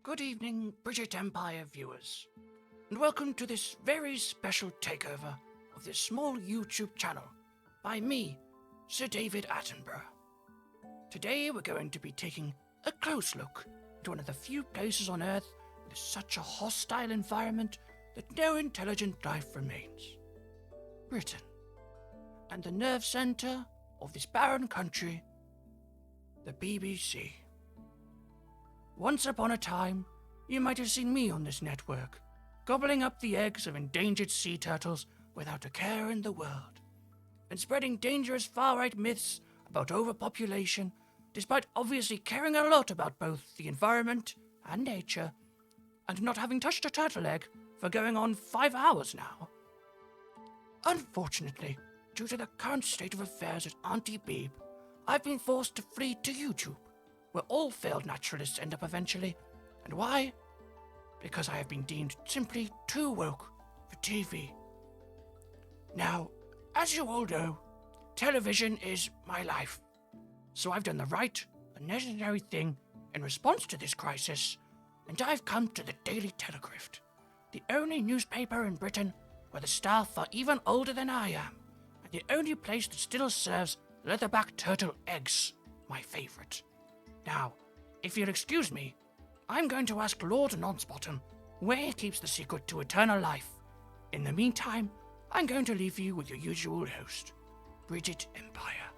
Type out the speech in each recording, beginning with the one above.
Good evening, British Empire viewers, and welcome to this very special takeover of this small YouTube channel by me, Sir David Attenborough. Today we're going to be taking a close look at one of the few places on Earth with such a hostile environment that no intelligent life remains. Britain, and the nerve centre of this barren country, the BBC. Once upon a time, you might have seen me on this network, gobbling up the eggs of endangered sea turtles without a care in the world, and spreading dangerous far-right myths about overpopulation, despite obviously caring a lot about both the environment and nature, and not having touched a turtle egg for going on 5 hours now. Unfortunately, due to the current state of affairs at Auntie Beeb, I've been forced to flee to YouTube, where all failed naturalists end up eventually. And why? Because I have been deemed simply too woke for TV. Now, as you all know, television is my life. So I've done the right and necessary thing in response to this crisis, and I've come to the Daily Telegraph, the only newspaper in Britain where the staff are even older than I am, and the only place that still serves leatherback turtle eggs, my favourite. Now, if you'll excuse me, I'm going to ask Lord Nonsbottom where he keeps the secret to eternal life. In the meantime, I'm going to leave you with your usual host, Bridget Empire.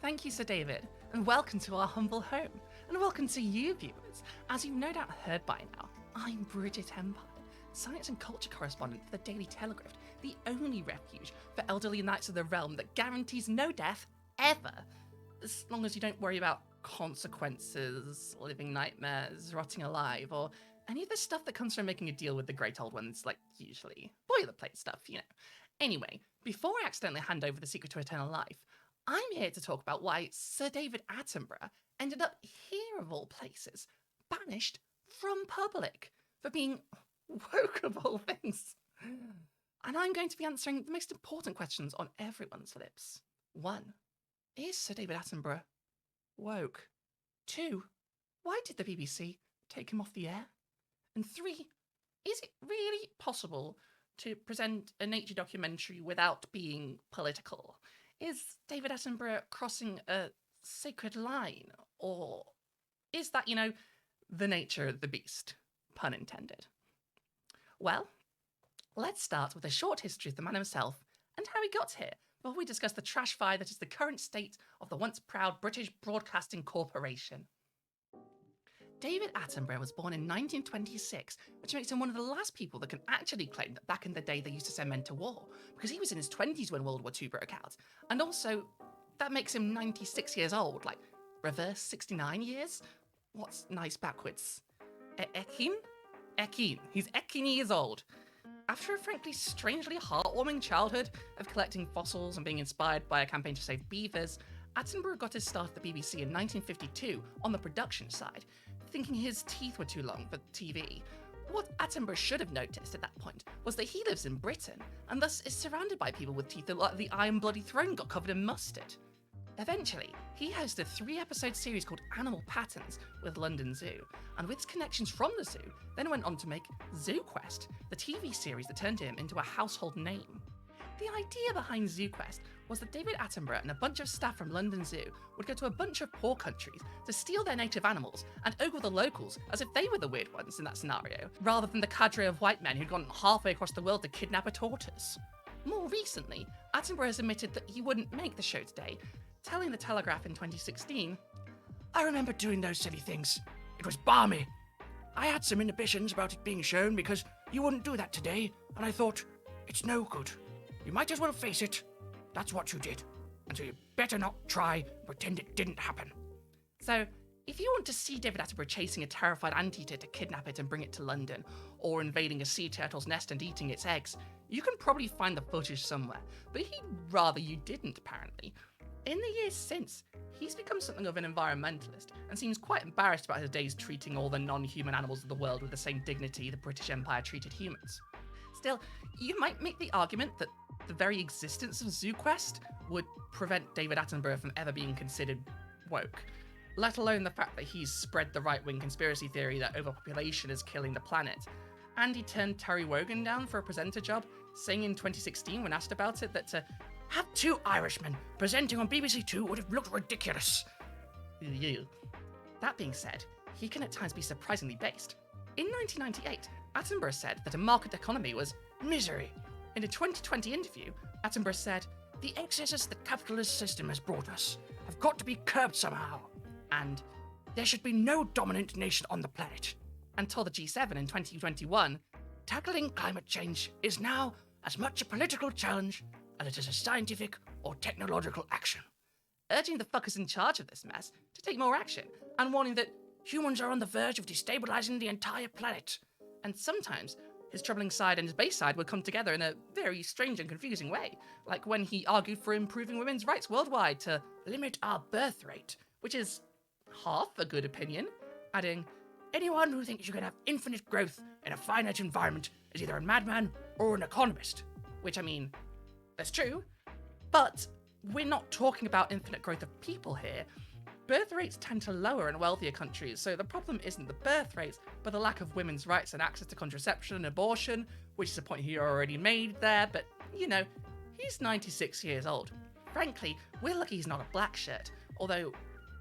Thank you, Sir David, and welcome to our humble home, and welcome to you, viewers. As you've no doubt heard by now, I'm Bridget Empire, science and culture correspondent for the Daily Telegraph, the only refuge for elderly knights of the realm that guarantees no death, ever. As long as you don't worry about consequences, living nightmares, rotting alive, or any of the stuff that comes from making a deal with the great old ones, like usually boilerplate stuff, you know. Anyway, before I accidentally hand over the secret to eternal life, I'm here to talk about why Sir David Attenborough ended up here of all places, banished from public for being woke of all things. And I'm going to be answering the most important questions on everyone's lips. 1. Is Sir David Attenborough woke? 2. Why did the BBC take him off the air? And 3. Is it really possible to present a nature documentary without being political? Is David Attenborough crossing a sacred line? Or is that, the nature of the beast? Pun intended. Well, let's start with a short history of the man himself and how he got here, before we discuss the trash fire that is the current state of the once proud British Broadcasting Corporation. David Attenborough was born in 1926, which makes him one of the last people that can actually claim that back in the day they used to send men to war, because he was in his 20s when World War II broke out. And also, that makes him 96 years old, like reverse 69 years? What's nice backwards? Ekin? Ekin. He's Ekin years old. After a frankly strangely heartwarming childhood of collecting fossils and being inspired by a campaign to save beavers, Attenborough got his start at the BBC in 1952 on the production side, thinking his teeth were too long for TV. What Attenborough should have noticed at that point was that he lives in Britain, and thus is surrounded by people with teeth that look like the Iron Bloody Throne got covered in mustard. Eventually, he hosted a 3-episode series called Animal Patterns with London Zoo, and with his connections from the zoo, then went on to make Zoo Quest, the TV series that turned him into a household name. The idea behind Zoo Quest was that David Attenborough and a bunch of staff from London Zoo would go to a bunch of poor countries to steal their native animals and ogle the locals as if they were the weird ones in that scenario, rather than the cadre of white men who'd gone halfway across the world to kidnap a tortoise. More recently, Attenborough has admitted that he wouldn't make the show today, telling The Telegraph in 2016, I remember doing those silly things. It was balmy. I had some inhibitions about it being shown because you wouldn't do that today, and I thought, it's no good. You might as well face it. That's what you did. And so you better not try and pretend it didn't happen. So, if you want to see David Attenborough chasing a terrified anteater to kidnap it and bring it to London, or invading a sea turtle's nest and eating its eggs, you can probably find the footage somewhere, but he'd rather you didn't, apparently. In the years since, he's become something of an environmentalist and seems quite embarrassed about his days treating all the non-human animals of the world with the same dignity the British Empire treated humans. Still, you might make the argument that the very existence of Zoo Quest would prevent David Attenborough from ever being considered woke. let alone the fact that he's spread the right-wing conspiracy theory that overpopulation is killing the planet. And he turned Terry Wogan down for a presenter job, saying in 2016 when asked about it that to have two Irishmen presenting on BBC Two would have looked ridiculous. That being said, he can at times be surprisingly based. In 1998, Attenborough said that a market economy was misery. In a 2020 interview, Attenborough said, the excesses the capitalist system has brought us have got to be curbed somehow, and there should be no dominant nation on the planet. And told the G7 in 2021, tackling climate change is now as much a political challenge as it is a scientific or technological action. Urging the fuckers in charge of this mess to take more action, and warning that humans are on the verge of destabilizing the entire planet. And sometimes his troubling side and his base side would come together in a very strange and confusing way, like when he argued for improving women's rights worldwide to limit our birth rate, which is half a good opinion, adding, anyone who thinks you can have infinite growth in a finite environment is either a madman or an economist. Which, I mean, that's true, but we're not talking about infinite growth of people here. Birth rates tend to lower in wealthier countries, so the problem isn't the birth rates, but the lack of women's rights and access to contraception and abortion, which is a point he already made there, but, he's 96 years old. Frankly, we're lucky he's not a black shirt, although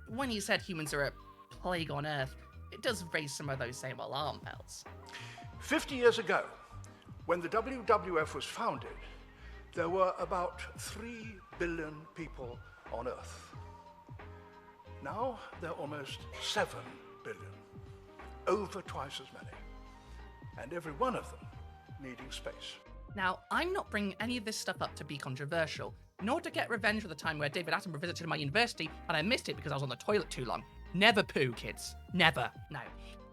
when he said humans are a plague on Earth, it does raise some of those same alarm bells. 50 years ago, when the WWF was founded, there were about 3 billion people on Earth. Now there are almost 7 billion, over twice as many, and every one of them needing space. Now, I'm not bringing any of this stuff up to be controversial, nor to get revenge for the time where David Attenborough visited my university and I missed it because I was on the toilet too long. Never poo, kids. Never. No.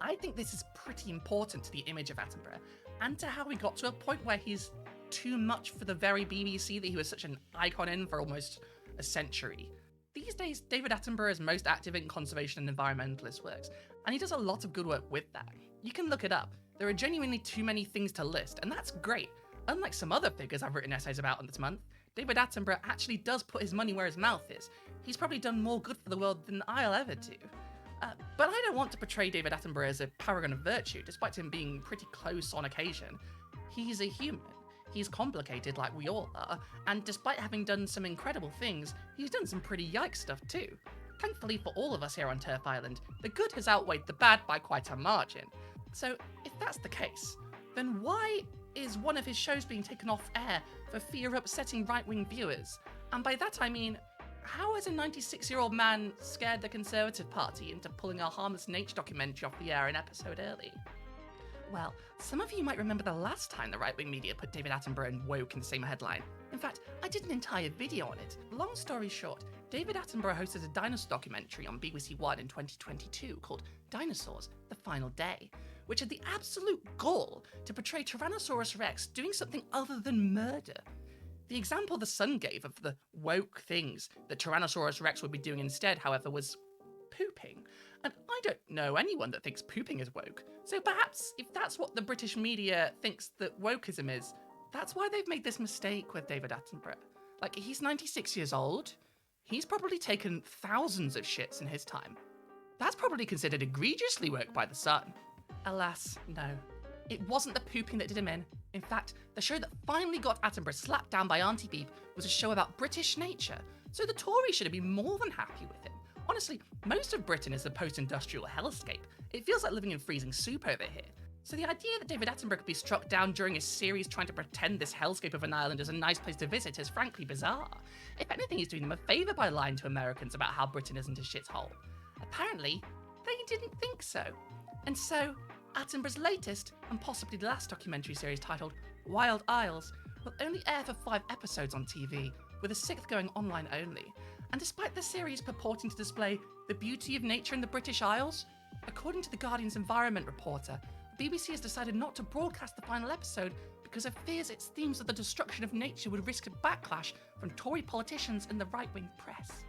I think this is pretty important to the image of Attenborough, and to how we got to a point where he's too much for the very BBC that he was such an icon in for almost a century. These days, David Attenborough is most active in conservation and environmentalist works, and he does a lot of good work with that. You can look it up. There are genuinely too many things to list, and that's great. Unlike some other figures I've written essays about this month, David Attenborough actually does put his money where his mouth is. He's probably done more good for the world than I'll ever do. But I don't want to portray David Attenborough as a paragon of virtue, despite him being pretty close on occasion. He's a human. He's complicated like we all are, and despite having done some incredible things, he's done some pretty yikes stuff too. Thankfully for all of us here on Turf Island, the good has outweighed the bad by quite a margin. So if that's the case, then why is one of his shows being taken off air for fear of upsetting right-wing viewers? And by that I mean, how has a 96-year-old man scared the Conservative Party into pulling a harmless nature documentary off the air an episode early? Well, some of you might remember the last time the right-wing media put David Attenborough and woke in the same headline. In fact, I did an entire video on it. Long story short, David Attenborough hosted a dinosaur documentary on BBC One in 2022 called Dinosaurs: The Final Day, which had the absolute gall to portray Tyrannosaurus Rex doing something other than murder. The example the Sun gave of the woke things that Tyrannosaurus Rex would be doing instead, however, was pooping. And I don't know anyone that thinks pooping is woke. So perhaps if that's what the British media thinks that wokeism is, that's why they've made this mistake with David Attenborough. Like, he's 96 years old. He's probably taken thousands of shits in his time. That's probably considered egregiously woke by the Sun. Alas, no. It wasn't the pooping that did him in. In fact, the show that finally got Attenborough slapped down by Auntie Beeb was a show about British nature, so the Tories should have been more than happy with him. Honestly, most of Britain is a post-industrial hellscape. It feels like living in freezing soup over here. So the idea that David Attenborough could be struck down during a series trying to pretend this hellscape of an island is a nice place to visit is frankly bizarre. If anything, he's doing them a favour by lying to Americans about how Britain isn't a shithole. Apparently, they didn't think so. And so, Attenborough's latest, and possibly the last documentary series titled Wild Isles, will only air for 5 episodes on TV, with a 6th going online only. And despite the series purporting to display the beauty of nature in the British Isles, according to The Guardian's environment reporter, the BBC has decided not to broadcast the final episode because it fears its themes of the destruction of nature would risk a backlash from Tory politicians and the right-wing press,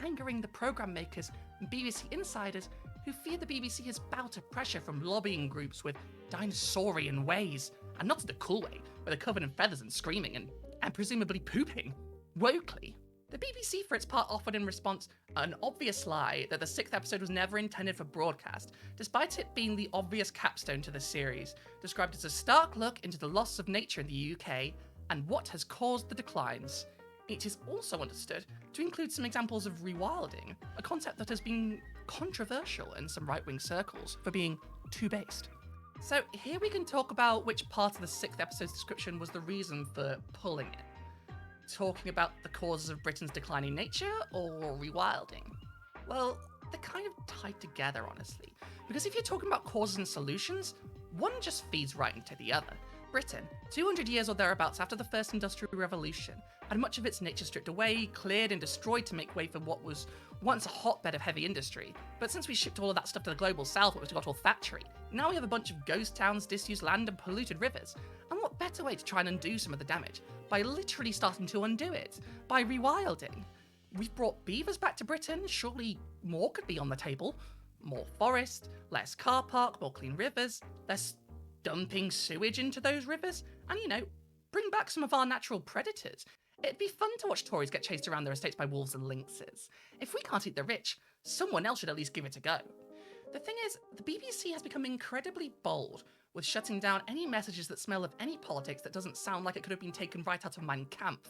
angering the programme makers and BBC insiders who fear the BBC has bowed to pressure from lobbying groups with dinosaurian ways, and not in the cool way, where they're covered in feathers and screaming and presumably pooping, wokely. The BBC, for its part, offered in response an obvious lie that the 6th episode was never intended for broadcast, despite it being the obvious capstone to the series, described as a stark look into the loss of nature in the UK and what has caused the declines. It is also understood to include some examples of rewilding, a concept that has been controversial in some right-wing circles for being too based. So here we can talk about which part of the 6th episode's description was the reason for pulling it. Talking about the causes of Britain's declining nature, or rewilding? Well, they're kind of tied together, honestly, because if you're talking about causes and solutions, one just feeds right into the other. Britain, 200 years or thereabouts after the First Industrial Revolution, had much of its nature stripped away, cleared and destroyed to make way for what was once a hotbed of heavy industry. But since we shipped all of that stuff to the global south, it got all factory. Now we have a bunch of ghost towns, disused land and polluted rivers. And what better way to try and undo some of the damage? By literally starting to undo it. By rewilding. We've brought beavers back to Britain, surely more could be on the table. More forest, less car park, more clean rivers, less dumping sewage into those rivers, and bring back some of our natural predators. It'd be fun to watch Tories get chased around their estates by wolves and lynxes. If we can't eat the rich, someone else should at least give it a go. The thing is, the BBC has become incredibly bold with shutting down any messages that smell of any politics that doesn't sound like it could have been taken right out of Mein Kampf.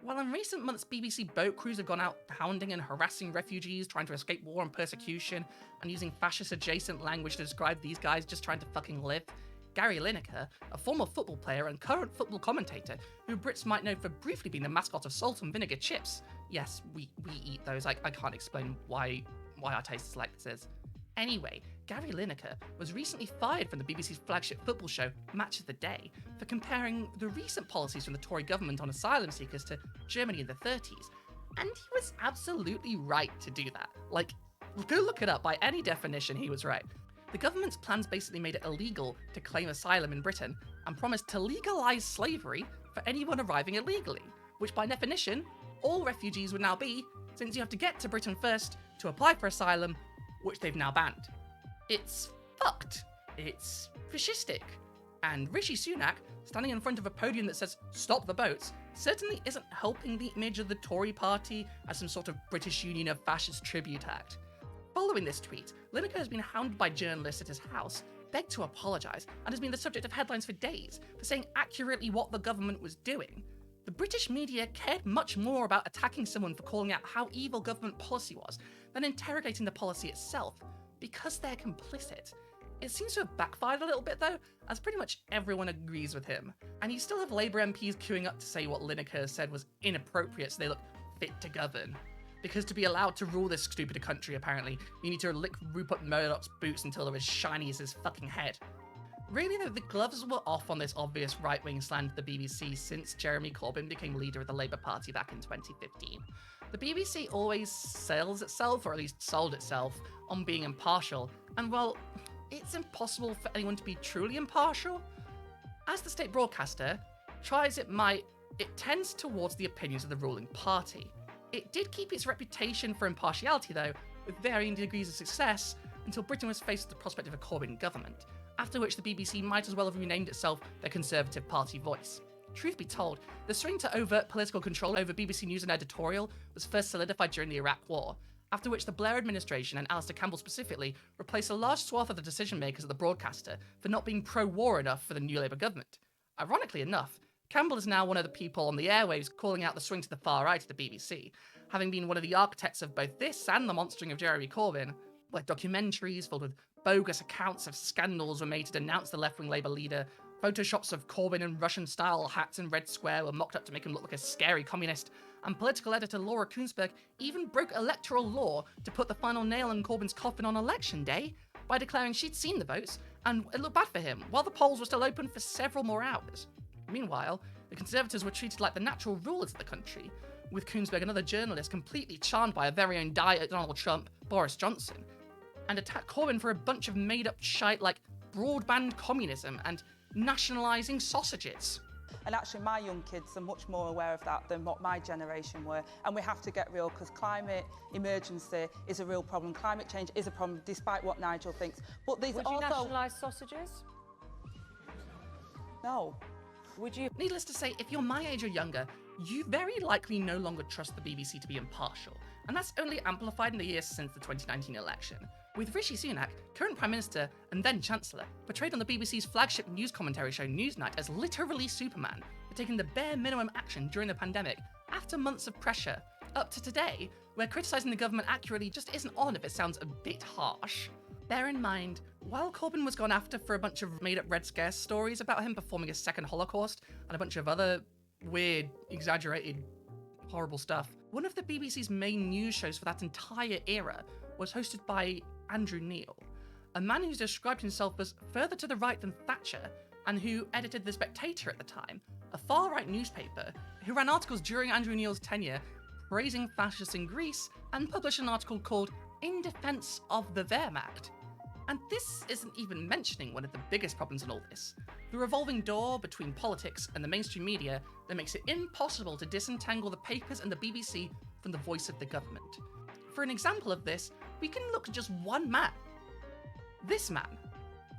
While in recent months BBC boat crews have gone out hounding and harassing refugees trying to escape war and persecution, and using fascist-adjacent language to describe these guys just trying to fucking live, Gary Lineker, a former football player and current football commentator who Brits might know for briefly being the mascot of salt and vinegar chips. Yes, we eat those. I can't explain why our taste is like this is. Anyway, Gary Lineker was recently fired from the BBC's flagship football show, Match of the Day, for comparing the recent policies from the Tory government on asylum seekers to Germany in the 30s. And he was absolutely right to do that. Like, go look it up. By any definition, he was right. The government's plans basically made it illegal to claim asylum in Britain and promised to legalise slavery for anyone arriving illegally, which by definition, all refugees would now be, since you have to get to Britain first to apply for asylum, which they've now banned. It's fucked. It's fascistic. And Rishi Sunak, standing in front of a podium that says, "Stop the boats," certainly isn't helping the image of the Tory party as some sort of British Union of Fascist tribute act. Following this tweet, Lineker has been hounded by journalists at his house, begged to apologise, and has been the subject of headlines for days for saying accurately what the government was doing. The British media cared much more about attacking someone for calling out how evil government policy was than interrogating the policy itself, because they're complicit. It seems to have backfired a little bit though, as pretty much everyone agrees with him. And you still have Labour MPs queuing up to say what Lineker said was inappropriate so they look fit to govern. Because to be allowed to rule this stupid country, apparently, you need to lick Rupert Murdoch's boots until they're as shiny as his fucking head. Really though, the gloves were off on this obvious right-wing slant to the BBC since Jeremy Corbyn became leader of the Labour Party back in 2015. The BBC always sells itself, or at least sold itself, on being impartial, and well, it's impossible for anyone to be truly impartial. As the state broadcaster, try as it might, it tends towards the opinions of the ruling party. It did keep its reputation for impartiality though, with varying degrees of success, until Britain was faced with the prospect of a Corbyn government, after which the BBC might as well have renamed itself the Conservative Party Voice. Truth be told, the swing to overt political control over BBC News and editorial was first solidified during the Iraq War, after which the Blair administration, and Alistair Campbell specifically, replaced a large swath of the decision makers at the broadcaster for not being pro-war enough for the new Labour government. Ironically enough, Campbell is now one of the people on the airwaves calling out the swing to the far right of the BBC, having been one of the architects of both this and the monstering of Jeremy Corbyn, where documentaries filled with bogus accounts of scandals were made to denounce the left-wing Labour leader, photoshops of Corbyn in Russian-style hats in Red Square were mocked up to make him look like a scary communist, and political editor Laura Kuenssberg even broke electoral law to put the final nail in Corbyn's coffin on election day by declaring she'd seen the votes and it looked bad for him, while the polls were still open for several more hours. Meanwhile, the Conservatives were treated like the natural rulers of the country, with Kuenssberg and other journalists completely charmed by a very own diet Donald Trump, Boris Johnson, and attacked Corbyn for a bunch of made-up shite like broadband communism and nationalising sausages. And actually my young kids are much more aware of that than what my generation were, and we have to get real, because climate emergency is a real problem. Climate change is a problem, despite what Nigel thinks. But there's Would you nationalise sausages? No. Would you? Needless to say, if you're my age or younger, you very likely no longer trust the BBC to be impartial, and that's only amplified in the years since the 2019 election, with Rishi Sunak, current Prime Minister and then Chancellor, portrayed on the BBC's flagship news commentary show Newsnight as literally Superman for taking the bare minimum action during the pandemic after months of pressure, up to today, where criticising the government accurately just isn't on if it sounds a bit harsh. Bear in mind, while Corbyn was gone after for a bunch of made-up Red Scare stories about him performing a second Holocaust and a bunch of other weird, exaggerated, horrible stuff, one of the BBC's main news shows for that entire era was hosted by Andrew Neil, a man who's described himself as further to the right than Thatcher and who edited The Spectator at the time, a far-right newspaper who ran articles during Andrew Neil's tenure praising fascists in Greece and published an article called In Defense of the Wehrmacht. And this isn't even mentioning one of the biggest problems in all this, the revolving door between politics and the mainstream media that makes it impossible to disentangle the papers and the BBC from the voice of the government. For an example of this, we can look at just one man. This man,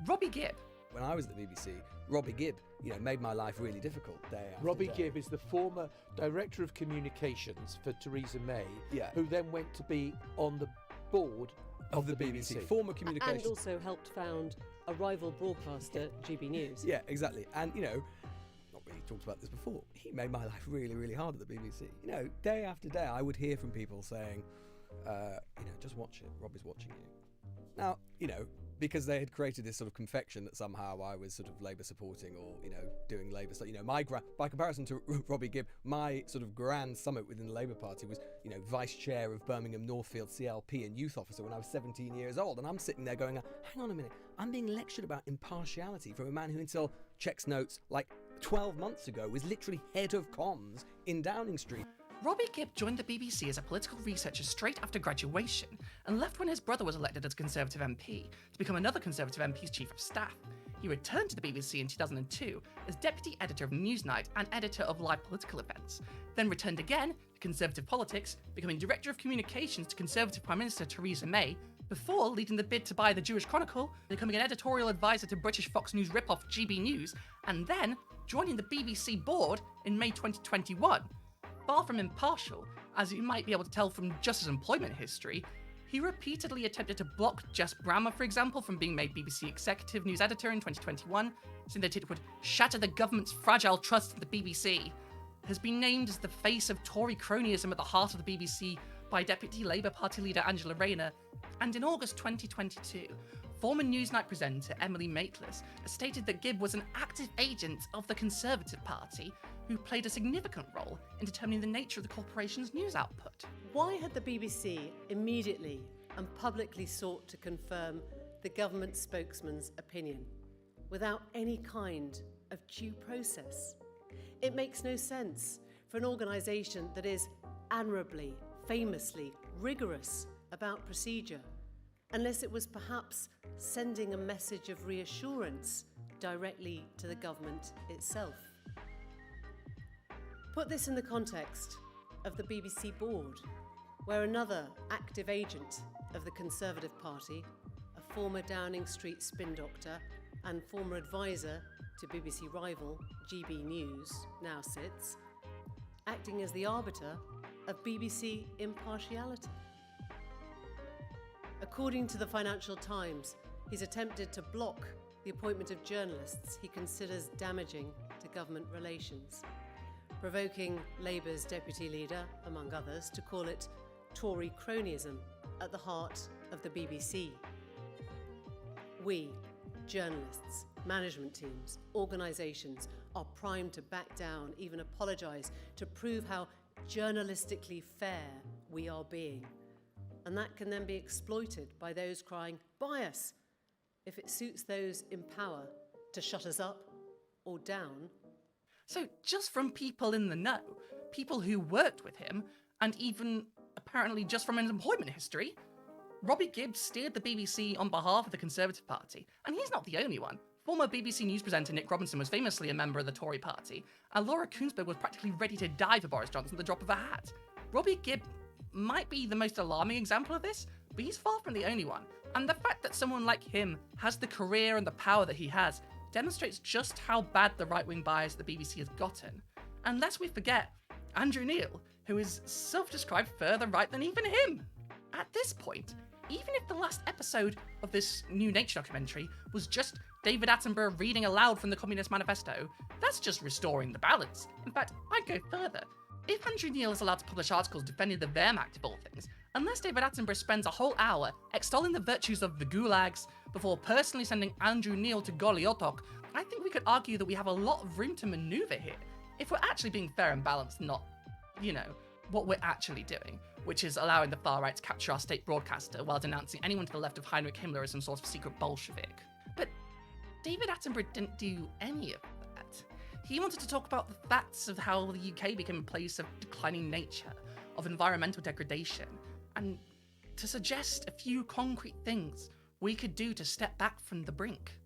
Robbie Gibb. When I was at the BBC, Robbie Gibb, made my life really difficult day after Robbie day. Gibb is the former Director of Communications for Theresa May, Yeah. who then went to be on the board of the BBC. Former communications. And also helped found a rival broadcaster, GB News. Yeah, exactly. And, not really talked about this before, he made my life really, really hard at the BBC. Day after day, I would hear from people saying, just watch it, Robbie's watching you. Now, because they had created this sort of confection that somehow I was sort of Labour supporting or, doing Labour stuff. By comparison to Robbie Gibb, my sort of grand summit within the Labour Party was, vice chair of Birmingham Northfield CLP and youth officer when I was 17 years old. And I'm sitting there going, hang on a minute, I'm being lectured about impartiality from a man who until checks notes like 12 months ago was literally head of comms in Downing Street. Robbie Gibb joined the BBC as a political researcher straight after graduation and left when his brother was elected as Conservative MP to become another Conservative MP's Chief of Staff. He returned to the BBC in 2002 as Deputy Editor of Newsnight and Editor of Live Political Events, then returned again to Conservative politics, becoming Director of Communications to Conservative Prime Minister Theresa May, before leading the bid to buy the Jewish Chronicle, becoming an editorial advisor to British Fox News ripoff GB News, and then joining the BBC board in May 2021. Far from impartial, as you might be able to tell from just his employment history, he repeatedly attempted to block Jess Brammer, for example, from being made BBC Executive News Editor in 2021, saying that it would shatter the government's fragile trust in the BBC, has been named as the face of Tory cronyism at the heart of the BBC by Deputy Labour Party leader Angela Rayner, and in August 2022, former Newsnight presenter Emily Maitlis has stated that Gibb was an active agent of the Conservative Party who played a significant role in determining the nature of the corporation's news output. Why had the BBC immediately and publicly sought to confirm the government spokesman's opinion without any kind of due process? It makes no sense for an organisation that is admirably, famously rigorous about procedure, unless it was perhaps sending a message of reassurance directly to the government itself. Put this in the context of the BBC board, where another active agent of the Conservative Party, a former Downing Street spin doctor and former advisor to BBC rival GB News, now sits, acting as the arbiter of BBC impartiality. According to the Financial Times, he's attempted to block the appointment of journalists he considers damaging to government relations, provoking Labour's deputy leader, among others, to call it Tory cronyism at the heart of the BBC. We, journalists, management teams, organisations, are primed to back down, even apologise, to prove how journalistically fair we are being. And that can then be exploited by those crying, "Buy us," if it suits those in power to shut us up or down. So just from people in the know, people who worked with him, and even apparently just from his employment history, Robbie Gibb steered the BBC on behalf of the Conservative Party, and he's not the only one. Former BBC News presenter Nick Robinson was famously a member of the Tory party, and Laura Kuenssberg was practically ready to die for Boris Johnson at the drop of a hat. Robbie Gibb might be the most alarming example of this, but he's far from the only one, and the fact that someone like him has the career and the power that he has demonstrates just how bad the right-wing bias the BBC has gotten. And lest we forget, Andrew Neil, who is self-described further right than even him. At this point, even if the last episode of this new nature documentary was just David Attenborough reading aloud from the Communist Manifesto, that's just restoring the balance. In fact, I'd go further. If Andrew Neil is allowed to publish articles defending the Wehrmacht of all things, unless David Attenborough spends a whole hour extolling the virtues of the gulags before personally sending Andrew Neil to Goliotok, I think we could argue that we have a lot of room to maneuver here, if we're actually being fair and balanced, not, what we're actually doing, which is allowing the far right to capture our state broadcaster while denouncing anyone to the left of Heinrich Himmler as some sort of secret Bolshevik. But David Attenborough didn't do any of that. He wanted to talk about the facts of how the UK became a place of declining nature, of environmental degradation, and to suggest a few concrete things we could do to step back from the brink.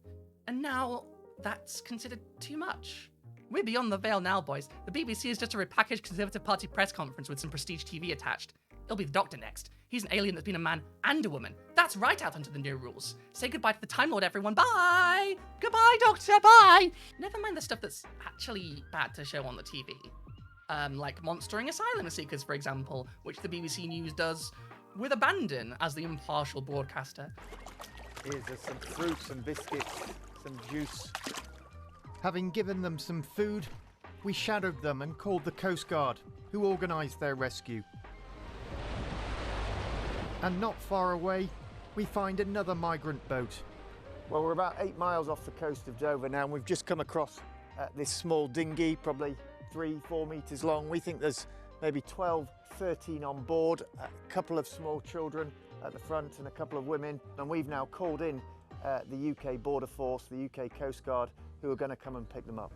And now that's considered too much. We're beyond the veil now, boys. The BBC is just a repackaged Conservative Party press conference with some prestige TV attached. It'll be the Doctor next. He's an alien that's been a man and a woman. That's right out under the new rules. Say goodbye to the Time Lord, everyone. Bye! Goodbye, Doctor, bye! Never mind the stuff that's actually bad to show on the TV. Like monstering asylum seekers, for example, which the BBC News does with abandon as the impartial broadcaster. Here's some fruit, some biscuits, some juice. Having given them some food, we shadowed them and called the Coast Guard, who organised their rescue. And not far away, we find another migrant boat. Well, we're about 8 miles off the coast of Dover now, and we've just come across this small dinghy, probably 3-4 metres long. We think there's maybe 12, 13 on board, a couple of small children at the front and a couple of women. And we've now called in the UK Border Force, the UK Coast Guard, who are going to come and pick them up.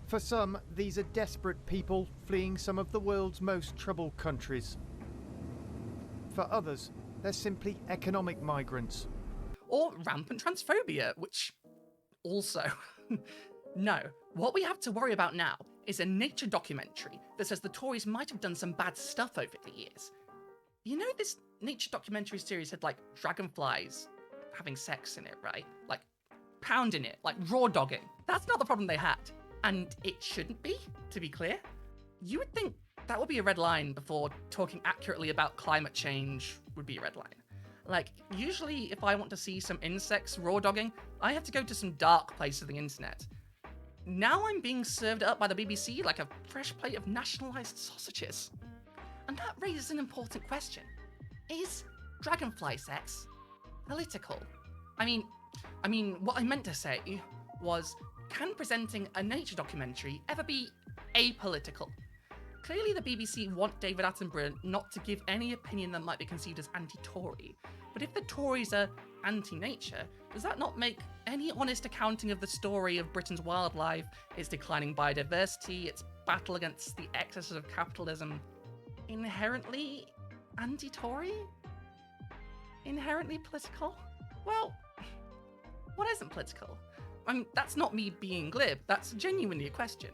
For some, these are desperate people fleeing some of the world's most troubled countries. For others, they're simply economic migrants. Or rampant transphobia, which also... No, what we have to worry about now is a nature documentary that says the Tories might have done some bad stuff over the years. You know, this nature documentary series had, dragonflies having sex in it, right? Pounding it, raw dogging. That's not the problem they had. And it shouldn't be, to be clear. You would think that would be a red line before talking accurately about climate change would be a red line. Usually if I want to see some insects raw dogging, I have to go to some dark place of the internet. Now I'm being served up by the BBC like a fresh plate of nationalised sausages. And that raises an important question. Is dragonfly sex political? I mean, what I meant to say was, can presenting a nature documentary ever be apolitical? Clearly the BBC want David Attenborough not to give any opinion that might be conceived as anti-Tory, but if the Tories are anti-nature, does that not make any honest accounting of the story of Britain's wildlife, its declining biodiversity, its battle against the excesses of capitalism, inherently anti-Tory? Inherently political? Well, what isn't political? That's not me being glib, that's genuinely a question.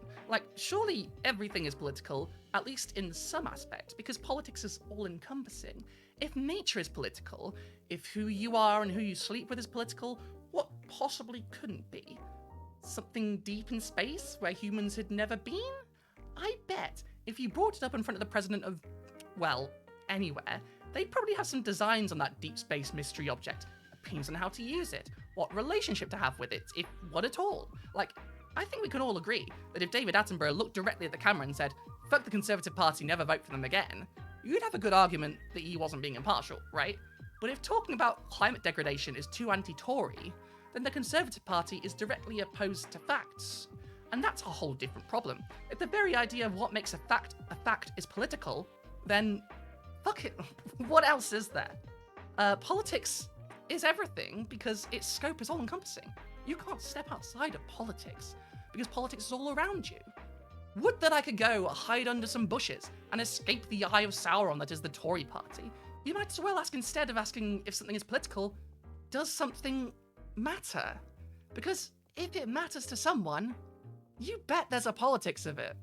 Surely everything is political, at least in some aspect, because politics is all-encompassing. If nature is political, if who you are and who you sleep with is political, what possibly couldn't be? Something deep in space, where humans had never been? I bet if you brought it up in front of the president of, anywhere, they'd probably have some designs on that deep space mystery object, opinions on how to use it, what relationship to have with it, if what at all. I think we can all agree that if David Attenborough looked directly at the camera and said, "Fuck the Conservative Party, never vote for them again," you'd have a good argument that he wasn't being impartial, right? But if talking about climate degradation is too anti-Tory, then the Conservative Party is directly opposed to facts. And that's a whole different problem. If the very idea of what makes a fact is political, then fuck it, what else is there? Politics is everything because its scope is all-encompassing. You can't step outside of politics because politics is all around you. Would that I could go hide under some bushes and escape the eye of Sauron that is the Tory party. You might as well ask, instead of asking if something is political, does something matter? Because if it matters to someone, you bet there's a politics of it.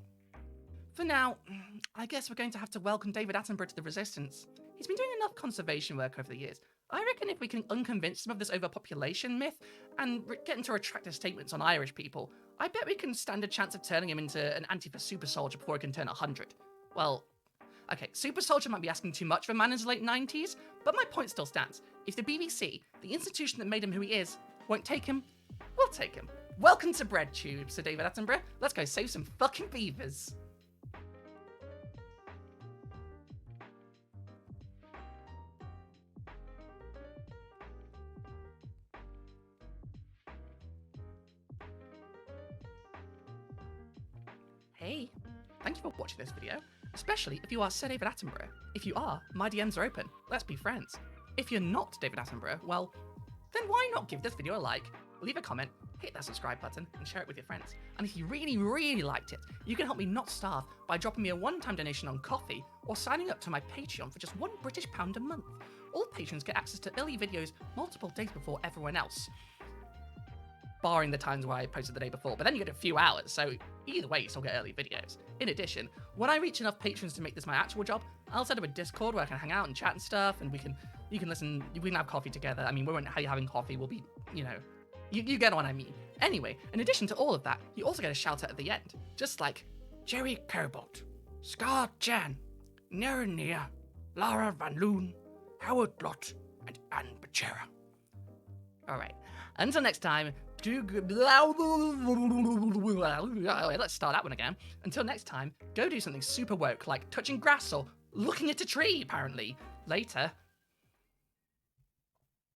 For now, I guess we're going to have to welcome David Attenborough to the resistance. He's been doing enough conservation work over the years. I reckon if we can unconvince them of this overpopulation myth and get them to retract their statements on Irish people, I bet we can stand a chance of turning him into an Antifa super soldier before he can turn 100. Well, okay, super soldier might be asking too much for a man in his late 90s, but my point still stands. If the BBC, the institution that made him who he is, won't take him, we'll take him. Welcome to BreadTube, Sir David Attenborough. Let's go save some fucking beavers. Hey, thank you for watching this video, especially if you are Sir David Attenborough. If you are, my DMs are open. Let's be friends. If you're not David Attenborough, well, then why not give this video a like, leave a comment, hit that subscribe button, and share it with your friends. And if you really, really liked it, you can help me not starve by dropping me a one-time donation on Coffee or signing up to my Patreon for just £1 a month. All patrons get access to early videos multiple days before everyone else, barring the times where I posted the day before, but then you get a few hours, so either way you still get early videos. In addition, when I reach enough patrons to make this my actual job, I'll set up a Discord where I can hang out and chat and stuff, and you can listen, we can have coffee together. I mean, we won't be having coffee, we'll be, you get what I mean. Anyway, in addition to all of that, you also get a shout out at the end, just like Jerry Cobalt, Scar Jan, Nerania, Lara Van Loon, Howard Blott, and Anne Becerra. Alright, until next time, let's start that one again. Until next time, go do something super woke like touching grass or looking at a tree, apparently. Later.